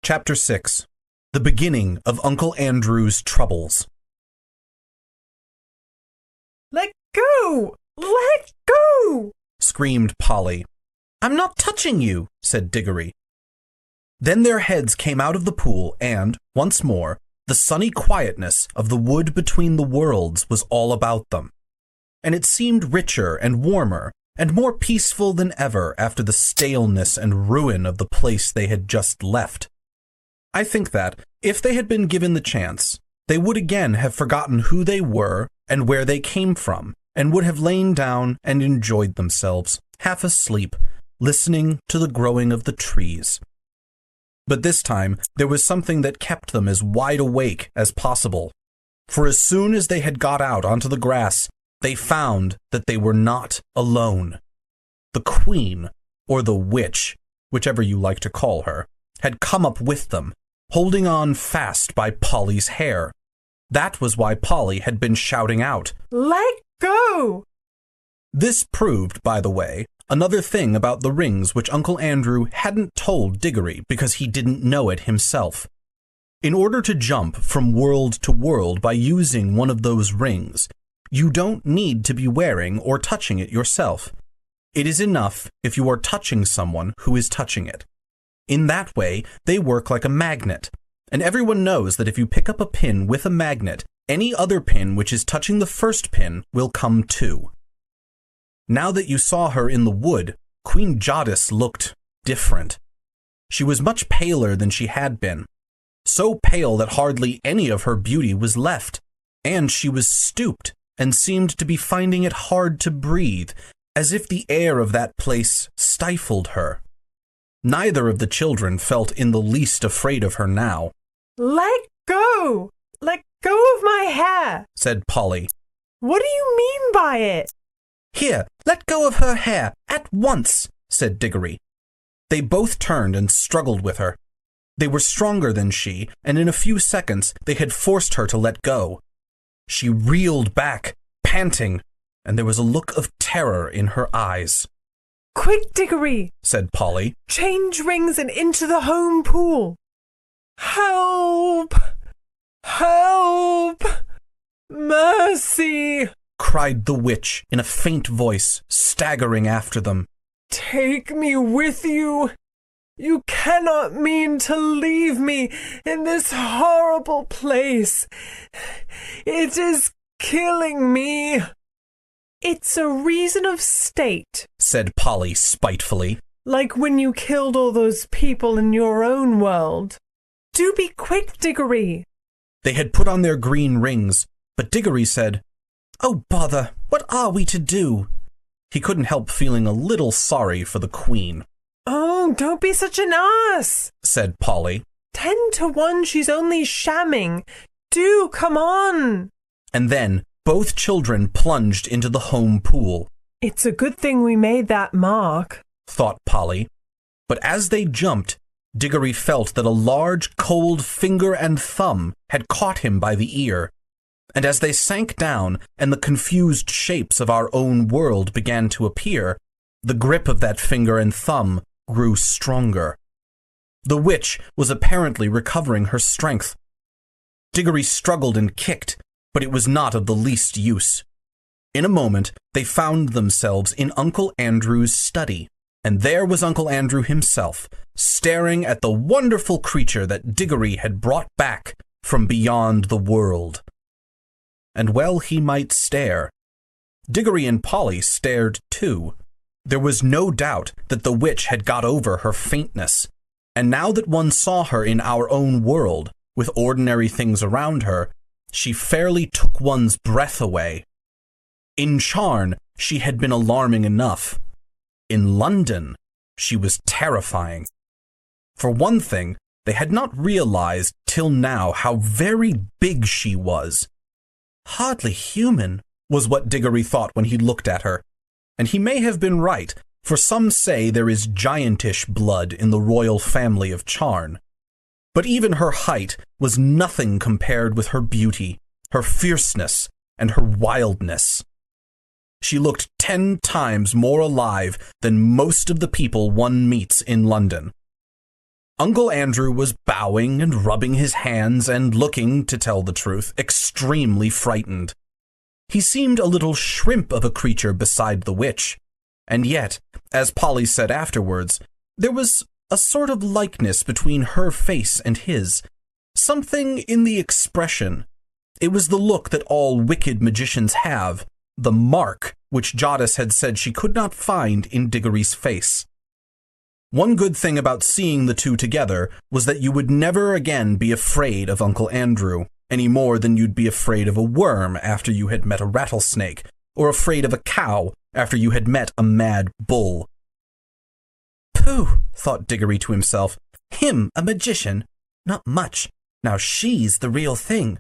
Chapter 6. The Beginning of Uncle Andrew's Troubles. "Let go! Let go!" screamed Polly. "I'm not touching you," said Digory. Then their heads came out of the pool and, once more, the sunny quietness of the wood between the worlds was all about them. And it seemed richer and warmer and more peaceful than ever after the staleness and ruin of the place they had just left. I think that, if they had been given the chance, they would again have forgotten who they were and where they came from, and would have lain down and enjoyed themselves, half asleep, listening to the growing of the trees. But this time, there was something that kept them as wide awake as possible, for as soon as they had got out onto the grass, they found that they were not alone. The Queen, or the Witch, whichever you like to call her, had come up with them, holding on fast by Polly's hair. That was why Polly had been shouting out, "Let go!" This proved, by the way, another thing about the rings which Uncle Andrew hadn't told Digory because he didn't know it himself. In order to jump from world to world by using one of those rings, you don't need to be wearing or touching it yourself. It is enough if you are touching someone who is touching it. In that way, they work like a magnet, and everyone knows that if you pick up a pin with a magnet, any other pin which is touching the first pin will come too. Now that you saw her in the wood, Queen Jadis looked different. She was much paler than she had been, so pale that hardly any of her beauty was left, and she was stooped and seemed to be finding it hard to breathe, as if the air of that place stifled her. Neither of the children felt in the least afraid of her now. "Let go! Let go of my hair!" said Polly. "What do you mean by it?" "Here, let go of her hair, at once," said Digory. They both turned and struggled with her. They were stronger than she, and in a few seconds they had forced her to let go. She reeled back, panting, and there was a look of terror in her eyes. "Quick, Digory," said Polly. "Change rings and into the home pool." "Help! Help! Mercy!" cried the witch in a faint voice, staggering after them. "Take me with you. You cannot mean to leave me in this horrible place. It is killing me." "It's a reason of state," said Polly spitefully. "like when you killed all those people in your own world. Do be quick, Digory." They had put on their green rings, but Digory said, "Oh, bother, what are we to do?" He couldn't help feeling a little sorry for the Queen. "Oh, don't be such an ass," said Polly. 10 to 1 she's only shamming. Do come on." And then both children plunged into the home pool. "It's a good thing we made that mark," thought Polly. But as they jumped, Digory felt that a large, cold finger and thumb had caught him by the ear. And as they sank down and the confused shapes of our own world began to appear, the grip of that finger and thumb grew stronger. The witch was apparently recovering her strength. Digory struggled and kicked, but it was not of the least use. In a moment, they found themselves in Uncle Andrew's study, and there was Uncle Andrew himself, staring at the wonderful creature that Digory had brought back from beyond the world. And well he might stare. Digory and Polly stared too. There was no doubt that the witch had got over her faintness, and now that one saw her in our own world, with ordinary things around her, she fairly took one's breath away. In Charn, she had been alarming enough. In London, she was terrifying. For one thing, they had not realized till now how very big she was. Hardly human, was what Digory thought when he looked at her. And he may have been right, for some say there is giantish blood in the royal family of Charn. But even her height was nothing compared with her beauty, her fierceness, and her wildness. She looked 10 times more alive than most of the people one meets in London. Uncle Andrew was bowing and rubbing his hands and looking, to tell the truth, extremely frightened. He seemed a little shrimp of a creature beside the witch, and yet, as Polly said afterwards, there was a sort of likeness between her face and his, something in the expression. It was the look that all wicked magicians have, the mark which Jadis had said she could not find in Digory's face. One good thing about seeing the two together was that you would never again be afraid of Uncle Andrew, any more than you'd be afraid of a worm after you had met a rattlesnake, or afraid of a cow after you had met a mad bull. Pooh, thought Digory to himself, him a magician? Not much. Now she's the real thing.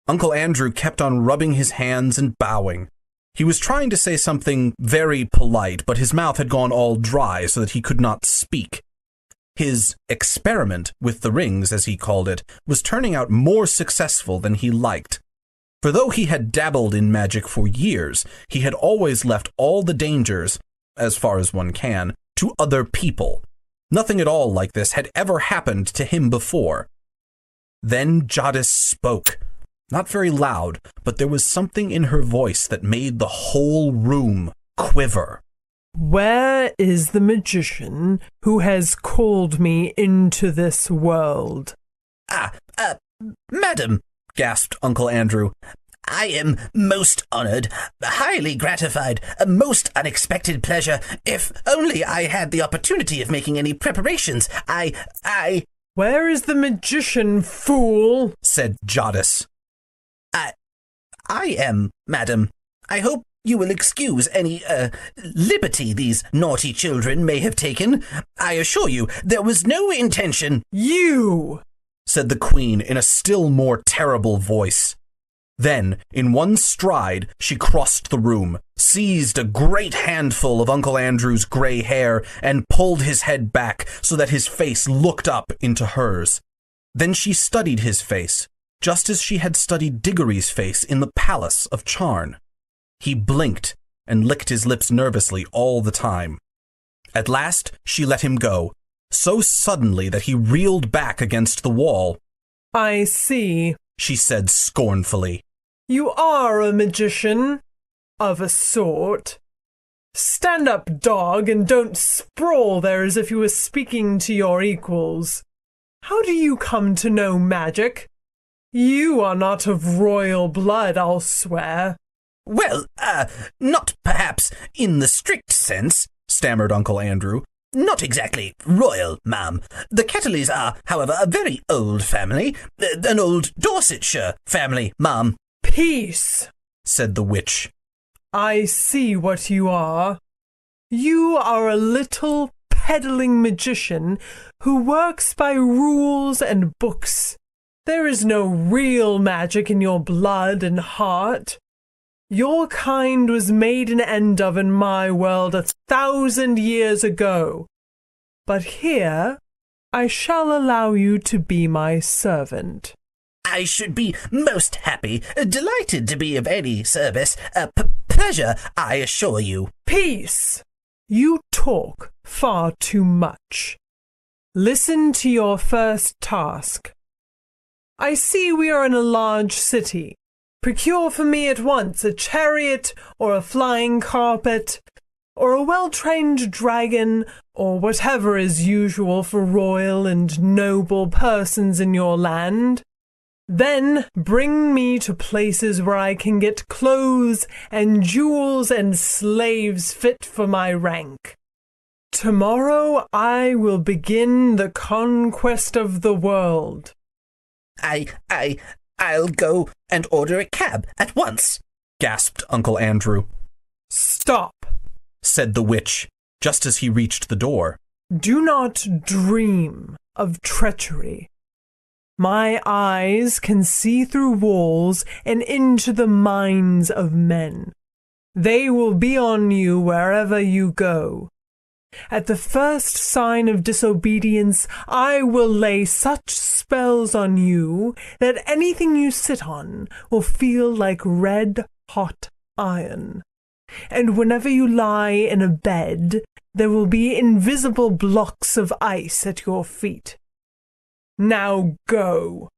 Uncle Andrew kept on rubbing his hands and bowing. He was trying to say something very polite, but his mouth had gone all dry so that he could not speak. His experiment with the rings, as he called it, was turning out more successful than he liked. For though he had dabbled in magic for years, he had always left all the dangers, as far as one can, to other people. Nothing at all like this had ever happened to him before. Then Jadis spoke. Not very loud, but there was something in her voice that made the whole room quiver. Where is the magician who has called me into this world? Madam, gasped Uncle Andrew, I am most honored, highly gratified, a most unexpected pleasure. If only I had the opportunity of making any preparations, Where is the magician, fool? Said Jadis. I am, madam. I hope you will excuse any, liberty these naughty children may have taken. I assure you, there was no intention. You! Said the Queen in a still more terrible voice. Then, in one stride, she crossed the room, seized a great handful of Uncle Andrew's gray hair, and pulled his head back so that his face looked up into hers. Then she studied his face, just as she had studied Digory's face in the palace of Charn. He blinked and licked his lips nervously all the time. At last, she let him go, so suddenly that he reeled back against the wall. I see, she said scornfully. You are a magician, of a sort. Stand up, dog, and don't sprawl there as if you were speaking to your equals. How do you come to know magic? You are not of royal blood, I'll swear. Well, not perhaps in the strict sense, stammered Uncle Andrew. Not exactly royal, ma'am. The Kettleys are, however, a very old family, an old Dorsetshire family, ma'am. Peace, said the witch. I see what you are. You are a little peddling magician who works by rules and books. There is no real magic in your blood and heart. Your kind was made an end of in my world 1,000 years ago. But here, I shall allow you to be my servant. I should be most happy, delighted to be of any service. Pleasure, I assure you. Peace! You talk far too much. Listen to your first task. I see we are in a large city. Procure for me at once a chariot or a flying carpet or a well-trained dragon or whatever is usual for royal and noble persons in your land. Then bring me to places where I can get clothes and jewels and slaves fit for my rank. Tomorrow I will begin the conquest of the world. I'll go and order a cab at once, gasped Uncle Andrew. Stop, said the witch, just as he reached the door. Do not dream of treachery. My eyes can see through walls and into the minds of men. They will be on you wherever you go. At the first sign of disobedience, I will lay such spells on you that anything you sit on will feel like red-hot iron. And whenever you lie in a bed, there will be invisible blocks of ice at your feet. Now go."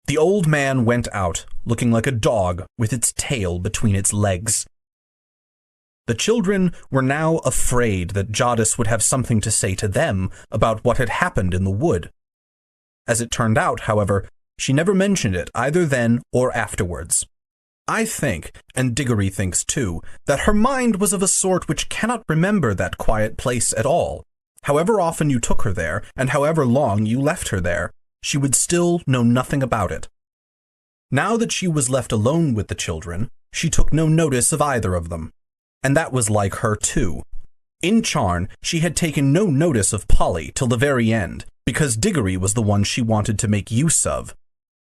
The old man went out, looking like a dog with its tail between its legs. The children were now afraid that Jadis would have something to say to them about what had happened in the wood. As it turned out, however, she never mentioned it either then or afterwards. I think, and Digory thinks too, that her mind was of a sort which cannot remember that quiet place at all. However often you took her there, and however long you left her there, she would still know nothing about it. Now that she was left alone with the children, she took no notice of either of them. And that was like her too. In Charn, she had taken no notice of Polly till the very end, because Digory was the one she wanted to make use of.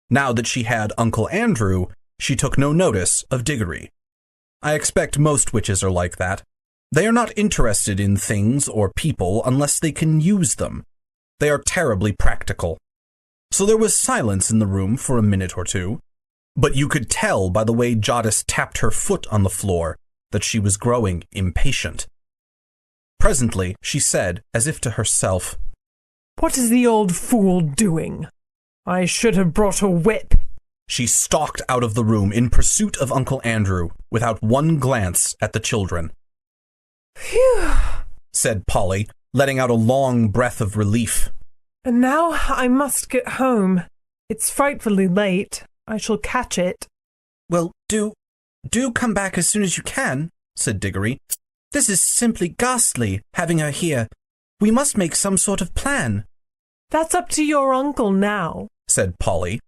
Now that she had Uncle Andrew, she took no notice of Digory. I expect most witches are like that. They are not interested in things or people unless they can use them. They are terribly practical. So there was silence in the room for a minute or two, but you could tell by the way Jadis tapped her foot on the floor that she was growing impatient. Presently, she said, as if to herself, "What is the old fool doing? I should have brought a whip." She stalked out of the room in pursuit of Uncle Andrew, without one glance at the children. "Phew," said Polly, letting out a long breath of relief. "And now I must get home. It's frightfully late. I shall catch it." "Well, do come back as soon as you can," said Digory. "This is simply ghastly, having her here. We must make some sort of plan." "That's up to your uncle now," said Polly.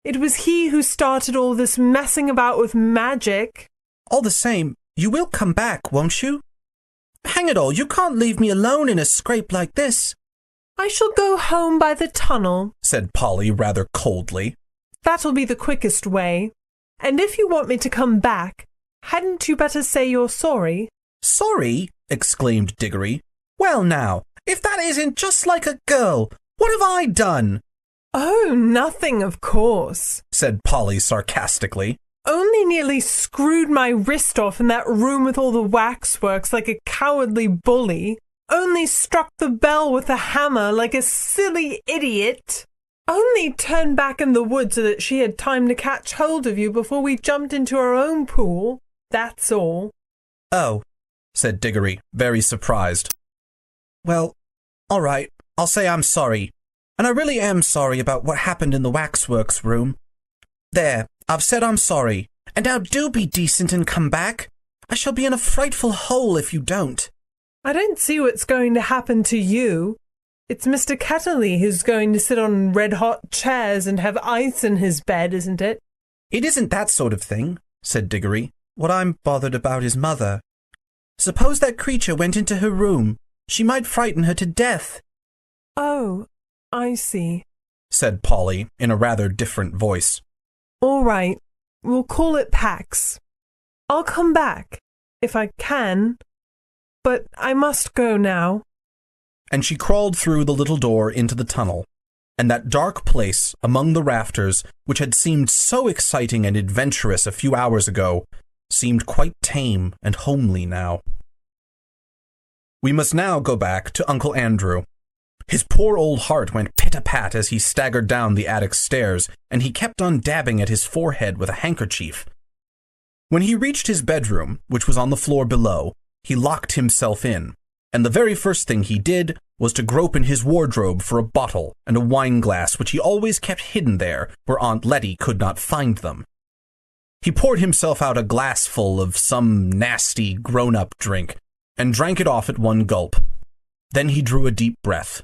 "It was he who started all this messing about with magic." "All the same, you will come back, won't you? Hang it all, you can't leave me alone in a scrape like this." "I shall go home by the tunnel," said Polly rather coldly. "That'll be the quickest way. And if you want me to come back, hadn't you better say you're sorry?" "Sorry?" exclaimed Digory. "Well now, if that isn't just like a girl, what have I done?" "Oh, nothing, of course," said Polly sarcastically. "Only nearly screwed my wrist off in that room with all the waxworks like a cowardly bully. Only struck the bell with a hammer like a silly idiot. Only turned back in the wood so that she had time to catch hold of you before we jumped into our own pool. That's all." "Oh," said Digory, very surprised. "Well, all right, I'll say I'm sorry. And I really am sorry about what happened in the waxworks room. There, I've said I'm sorry. And now do be decent and come back. I shall be in a frightful hole if you don't." "I don't see what's going to happen to you. It's Mr. Ketterly who's going to sit on red-hot chairs and have ice in his bed, isn't it?" "It isn't that sort of thing," said Digory. "What I'm bothered about is Mother. Suppose that creature went into her room. She might frighten her to death." "Oh, I see," said Polly in a rather different voice. "All right, we'll call it Pax. I'll come back, if I can, but I must go now." And she crawled through the little door into the tunnel, and that dark place among the rafters, which had seemed so exciting and adventurous a few hours ago, seemed quite tame and homely now. We must now go back to Uncle Andrew. His poor old heart went pit-a-pat as he staggered down the attic stairs, and he kept on dabbing at his forehead with a handkerchief. When he reached his bedroom, which was on the floor below, he locked himself in, and the very first thing he did was to grope in his wardrobe for a bottle and a wine glass which he always kept hidden there where Aunt Letty could not find them. He poured himself out a glassful of some nasty grown-up drink and drank it off at one gulp. Then he drew a deep breath.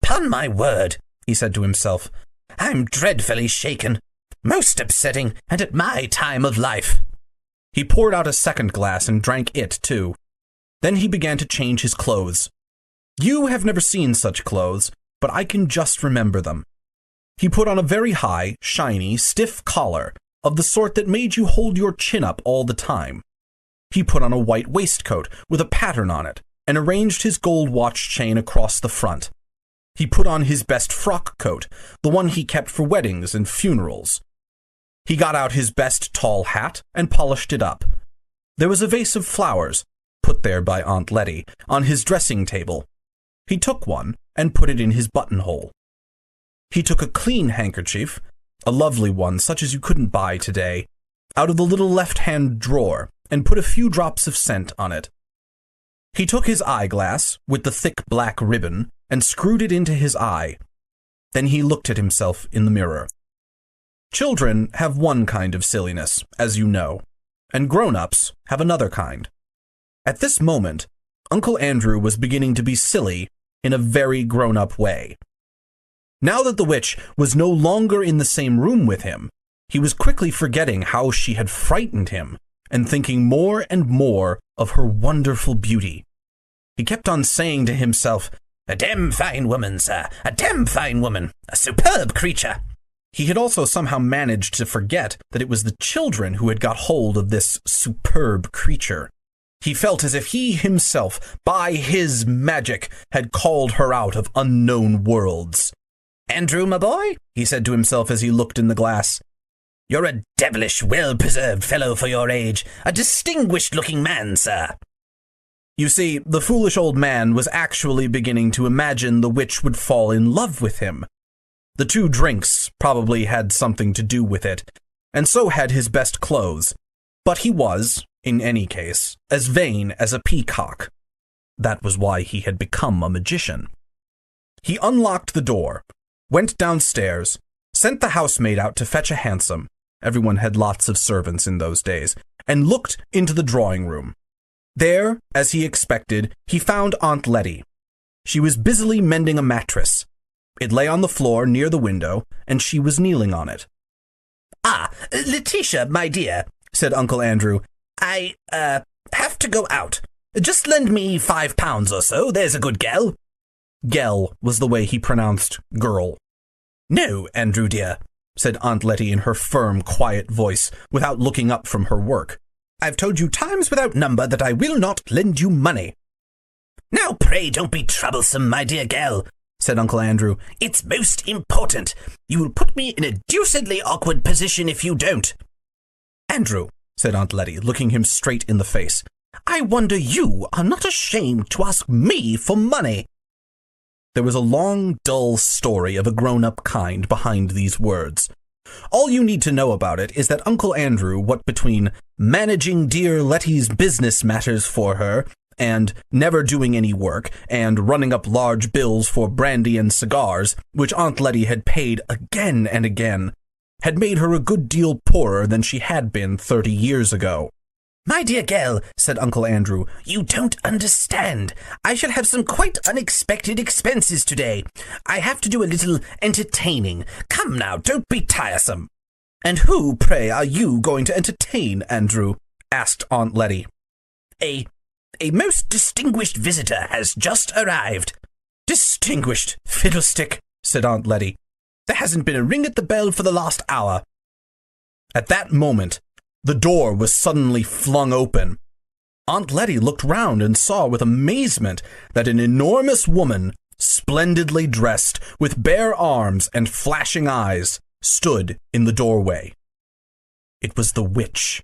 "'Pon my word," he said to himself, "I'm dreadfully shaken. Most upsetting, and at my time of life." He poured out a second glass and drank it too. Then he began to change his clothes. You have never seen such clothes, but I can just remember them. He put on a very high, shiny, stiff collar, of the sort that made you hold your chin up all the time. He put on a white waistcoat with a pattern on it, and arranged his gold watch chain across the front. He put on his best frock coat, the one he kept for weddings and funerals. He got out his best tall hat and polished it up. There was a vase of flowers, put there by Aunt Letty, on his dressing table. He took one and put it in his buttonhole. He took a clean handkerchief, a lovely one such as you couldn't buy today, out of the little left-hand drawer and put a few drops of scent on it. He took his eyeglass with the thick black ribbon and screwed it into his eye. Then he looked at himself in the mirror. Children have one kind of silliness, as you know, and grown-ups have another kind. At this moment, Uncle Andrew was beginning to be silly in a very grown-up way. Now that the witch was no longer in the same room with him, he was quickly forgetting how she had frightened him and thinking more and more of her wonderful beauty. He kept on saying to himself, "A damn fine woman, sir, a damn fine woman, a superb creature." He had also somehow managed to forget that it was the children who had got hold of this superb creature. He felt as if he himself, by his magic, had called her out of unknown worlds. "Andrew, my boy," he said to himself as he looked in the glass, "you're a devilish well-preserved fellow for your age, a distinguished-looking man, sir." You see, the foolish old man was actually beginning to imagine the witch would fall in love with him. The 2 drinks probably had something to do with it, and so had his best clothes. But he was, in any case, as vain as a peacock. That was why he had become a magician. He unlocked the door, went downstairs, sent the housemaid out to fetch a hansom — everyone had lots of servants in those days — and looked into the drawing room. There, as he expected, he found Aunt Letty. She was busily mending a mattress. It lay on the floor near the window, and she was kneeling on it. "Ah, Letitia, my dear," said Uncle Andrew, I have to go out. Just lend me £5 or so, there's a good gal." Gel was the way he pronounced girl. "No, Andrew dear," said Aunt Letty in her firm, quiet voice, without looking up from her work. "I've told you times without number that I will not lend you money." "Now pray don't be troublesome, my dear gal," said Uncle Andrew. "It's most important. You will put me in a deucedly awkward position if you don't." "Andrew," said Aunt Letty, looking him straight in the face, "I wonder you are not ashamed to ask me for money." There was a long, dull story of a grown-up kind behind these words. All you need to know about it is that Uncle Andrew, what between managing dear Letty's business matters for her, and never doing any work, and running up large bills for brandy and cigars, which Aunt Letty had paid again and again, had made her a good deal poorer than she had been 30 years ago. "My dear gal," said Uncle Andrew, "you don't understand. I shall have some quite unexpected expenses today. I have to do a little entertaining. Come now, don't be tiresome." "And who, pray, are you going to entertain, Andrew?" asked Aunt Letty. A most distinguished visitor has just arrived." "Distinguished fiddlestick," said Aunt Letty. "There hasn't been a ring at the bell for the last hour." At that moment, the door was suddenly flung open. Aunt Letty looked round and saw with amazement that an enormous woman, splendidly dressed, with bare arms and flashing eyes, stood in the doorway. It was the witch.